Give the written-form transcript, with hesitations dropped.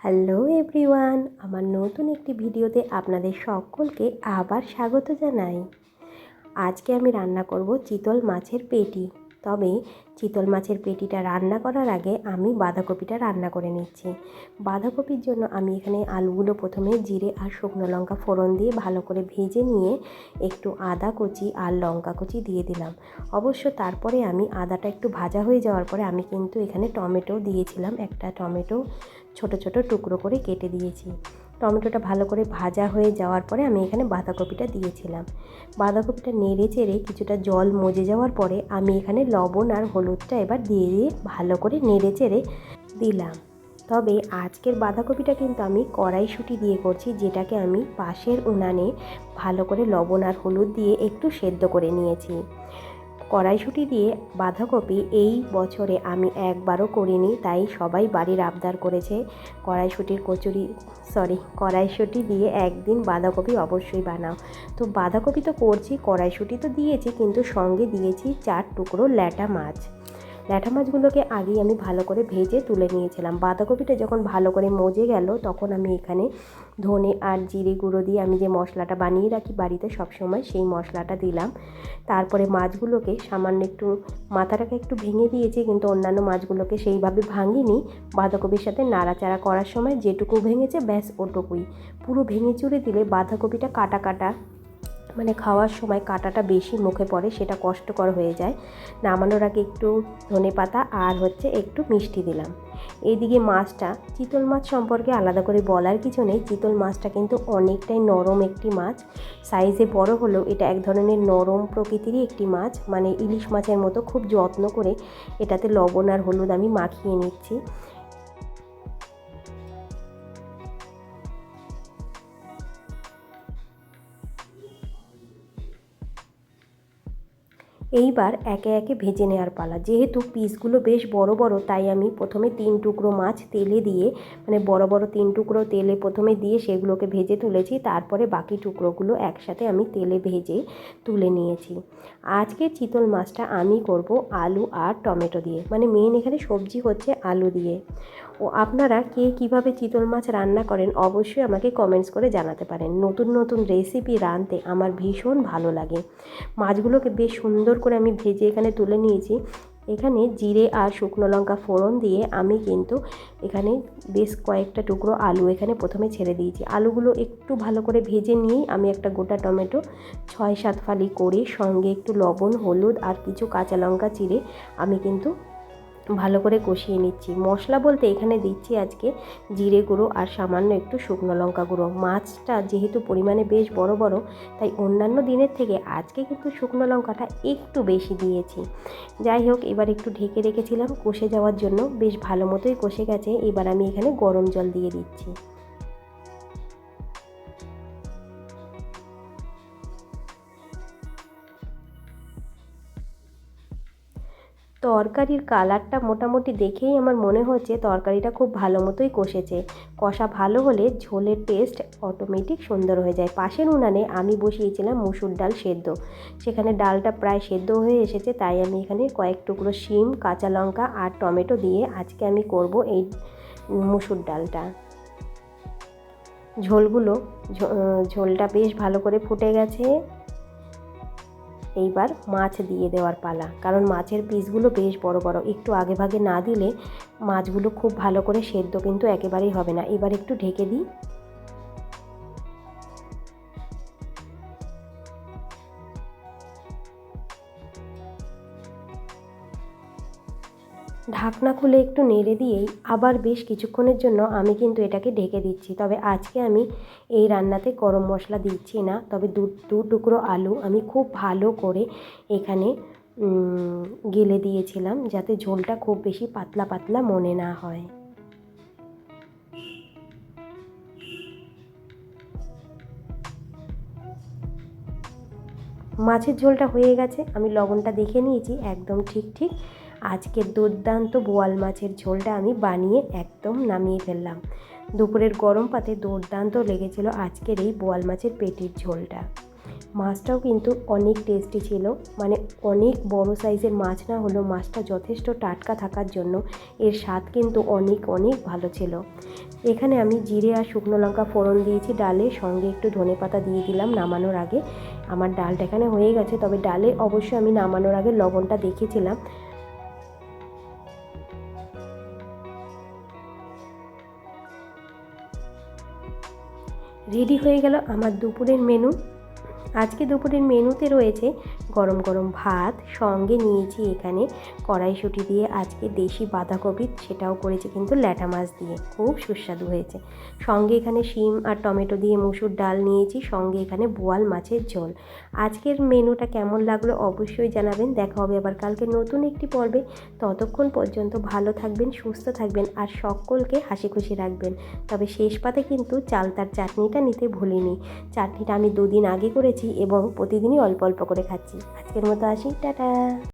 Hello everyone, আমার নতুন একটি ভিডিওতে আপনাদের সকলকে আবার স্বাগত জানাই। আজকে আমি রান্না করব চিতল মাছের পেটি। তবে চিতল মাছের পেটিটা রান্না করার আগে আমি বাঁধাকপিটা রান্না করে নিচ্ছি। বাঁধাকপির জন্য আমি এখানে আলুগুলো প্রথমে জিরে আর শুকনো লঙ্কা ফোড়ন দিয়ে ভালো করে ভেজে নিয়ে একটু আদা কুচি আর লঙ্কা কুচি দিয়ে দিলাম। অবশ্য তারপরে আমি আদাটা একটু ভাজা হয়ে যাওয়ার পরে আমি কিন্তু এখানে টমেটো দিয়েছিলাম। একটা টমেটো ছোট ছোট টুকরো করে কেটে দিয়েছি। টমেটোটা ভালো করে ভাজা হয়ে যাওয়ার পরে আমি এখানে বাঁধাকপিটা দিয়েছিলাম। বাঁধাকপিটা নেড়ে চেড়ে কিছুটা জল মজে যাওয়ার পরে আমি এখানে লবণ আর হলুদটা এবার দিয়ে ভালো করে নেড়ে চেড়ে দিলাম। তবে আজকের বাঁধাকপিটা কিন্তু আমি কড়াইশুঁটি দিয়ে করছি, যেটাকে আমি পাশের উনানে ভালো করে লবণ আর হলুদ দিয়ে একটু সেদ্ধ করে নিয়েছি। কড়াইশুঁটি দিয়ে বাঁধাকপি এই বছরে আমি একবারও করিনি, তাই সবাই বাড়ির আবদার করেছে কড়াইশুঁটি দিয়ে একদিন বাঁধাকপি অবশ্যই বানাও। তো বাঁধাকপি তো করছি, কড়াইশুঁটি তো দিয়েছি, কিন্তু সঙ্গে দিয়েছি 4 টুকরো ল্যাটা মাছ। ল্যাটা মাছগুলোকে আগেই আমি ভালো করে ভেজে তুলে নিয়েছিলাম। বাঁধাকপিটা যখন ভালো করে মজে গেল তখন আমি এখানে ধনে আর জিরে গুঁড়ো দিয়ে আমি যে মশলাটা বানিয়ে রাখি বাড়িতে সবসময়, সেই মশলাটা দিলাম। তারপরে মাছগুলোকে সামান্য একটু মাথাটাকে একটু ভেঙে দিয়েছি, কিন্তু অন্যান্য মাছগুলোকে সেইভাবে ভাঙিনি। বাঁধাকপির সাথে নাড়াচাড়া করার সময় যেটুকু ভেঙেছে ব্যাস ওটুকুই। পুরো ভেঙে চুরে দিলে বাঁধাকপিটা কাটা কাটা, মানে খাওয়ার সময় কাঁটাটা বেশি মুখে পড়ে, সেটা কষ্টকর হয়ে যায়। নামানোর আগে একটু ধনেপাতা আর একটু মিষ্টি দিলাম। এইদিকে মাছটা, চিতল মাছ সম্পর্কে আলাদা করে বলার কিছু নেই। চিতল মাছটা কিন্তু অনেকটাই নরম একটি মাছ। সাইজে বড় হলেও এটা এক ধরনের নরম প্রকৃতিরই একটি মাছ, মানে ইলিশ মাছের মতো। খুব যত্ন করে এটাতে লবণ আর হলুদ আমি মাখিয়ে নিচ্ছি। এইবার একে একে ভেজে নেওয়ার পালা। যেহেতু পিসগুলো বেশ বড় বড়, তাই আমি প্রথমে 3 টুকরো মাছ তেলে দিয়ে, মানে বড় বড় 3 টুকরো তেলে প্রথমে দিয়ে সেগুলোকে ভেজে তুলেছি। তারপরে বাকি টুকরোগুলো একসাথে আমি তেলে ভেজে তুলে নিয়েছি। আজকে চিতল মাছটা আমি করব আলু আর টমেটো দিয়ে, মানে মেন এখানে সবজি হচ্ছে আলু দিয়ে। ও আপনারা কে কীভাবে চিতল মাছ রান্না করেন অবশ্যই আমাকে কমেন্টস করে জানাতে পারেন। নতুন নতুন রেসিপি রাঁধতে আমার ভীষণ ভালো লাগে। মাছগুলোকে বেশ সুন্দর করে আমি ভেজে এখানে তুলে নিয়েছি। এখানে জিরে আর শুকনো লঙ্কা ফোড়ন দিয়ে আমি কিন্তু এখানে বেশ কয়েকটা টুকরো আলু এখানে প্রথমে ছেড়ে দিয়েছি। আলুগুলো একটু ভালো করে ভেজে নিয়েই আমি একটা গোটা টমেটো 6-7 ফালি করে সঙ্গে একটু লবণ হলুদ আর কিছু কাঁচা লঙ্কা চিড়ে আমি কিন্তু ভালো করে কষিয়ে নিচ্ছি। মশলা বলতে এখানে দিচ্ছি আজকে জিরে গুঁড়ো আর সামান্য একটু শুকনো লঙ্কা গুঁড়ো। মাছটা যেহেতু পরিমাণে বেশ বড় বড়, তাই অন্যান্য দিনের থেকে আজকে কিন্তু শুকনো লঙ্কাটা একটু বেশি দিয়েছি। যাই হোক, এবার একটু ঢেকে রেখেছিলাম কষে যাওয়ার জন্য। বেশ ভালো মতোই কষে গেছে। এবার আমি এখানে গরম জল দিয়ে দিচ্ছি। তরকারির কালারটা মোটামুটি দেখেই আমার মনে হচ্ছে তরকারিটা খুব ভালো মতোই কষেছে। কষা ভালো হলে ঝোলের টেস্ট অটোমেটিক সুন্দর হয়ে যায়। পাশের উনানে আমি বসিয়েছিলাম মুসুর ডাল সেদ্ধ। সেখানে ডালটা প্রায় সেদ্ধ হয়ে এসেছে, তাই আমি এখানে কয়েক টুকরো শিম, কাঁচা লঙ্কা আর টমেটো দিয়ে আজকে আমি করব এই মুসুর ডালটা। ঝোলটা বেশ ভালো করে ফুটে গেছে। এইবার মাছ দিয়ে দেওয়ার পালা, কারণ মাছের পিসগুলো বেশ বড় বড়। একটু আগে ভাগে না দিলে মাছগুলো খুব ভালো করে সেদ্ধ কিন্তু একেবারেই হবে না। এবার একটু ঢেকে দিই। ঢাকনা খুলে একটু নেড়ে দিয়েই আবার বেশ কিছুক্ষণের জন্য আমি কিন্তু এটাকে ঢেকে দিচ্ছি। তবে আজকে আমি এই রান্নাতে গরম মশলা দিচ্ছি না। তবে দু টুকরো আলু আমি খুব ভালো করে এখানে গেলে দিয়েছিলাম, যাতে ঝোলটা খুব বেশি পাতলা পাতলা মনে না হয়। মাছের ঝোলটা হয়ে গেছে, আমি লবণটা দেখে নিয়েছি একদম ঠিক। আজকের দুর্দান্ত বোয়াল মাছের ঝোলটা আমি বানিয়ে একদম নামিয়ে ফেললাম। দুপুরের গরম পাতে দুর্দান্ত লেগেছিল আজকের এই বোয়াল মাছের পেটির ঝোলটা। মাছটাও কিন্তু অনেক টেস্টি ছিল, মানে অনেক বড় সাইজের মাছ না হলেও মাছটা যথেষ্ট টাটকা থাকার জন্য এর স্বাদ কিন্তু অনেক অনেক ভালো ছিল। এখানে আমি জিরে আর শুকনো লঙ্কা ফোড়ন দিয়েছি ডালে, সঙ্গে একটু ধনেপাতা দিয়ে দিলাম নামানোর আগে। আমার ডালটা এখানে হয়ে গেছে, তবে ডালে অবশ্যই আমি নামানোর আগে লবণটা দেখেছিলাম। রেডি হয়ে গেল আমার দুপুরের মেনু। আজকে দুপুরের মেনুতে রয়েছে গরম গরম ভাত, সঙ্গে নিয়েছি এখানে কড়াইশুঁটি দিয়ে আজকে দেশি বাঁধাকপি, সেটাও করেছি কিন্তু ল্যাটা মাছ দিয়ে, খুব সুস্বাদু হয়েছে। সঙ্গে এখানে শিম আর টমেটো দিয়ে মুসুর ডাল নিয়েছি, সঙ্গে এখানে বোয়াল মাছের ঝোল। আজকের মেনুটা কেমন লাগলো অবশ্যই জানাবেন। দেখা হবে আবার কালকে নতুন একটি পর্বে। ততক্ষণ পর্যন্ত ভালো থাকবেন, সুস্থ থাকবেন আর সকলকে হাসি খুশি রাখবেন। তবে শেষ পাতে কিন্তু চালতার চাটনিটা নিতে ভুলিনি। চাটনিটা আমি 2 দিন আগে করেছি এবং প্রতিদিনই অল্প অল্প করে খাচ্ছি। আজকের মতো আসি, টাটা।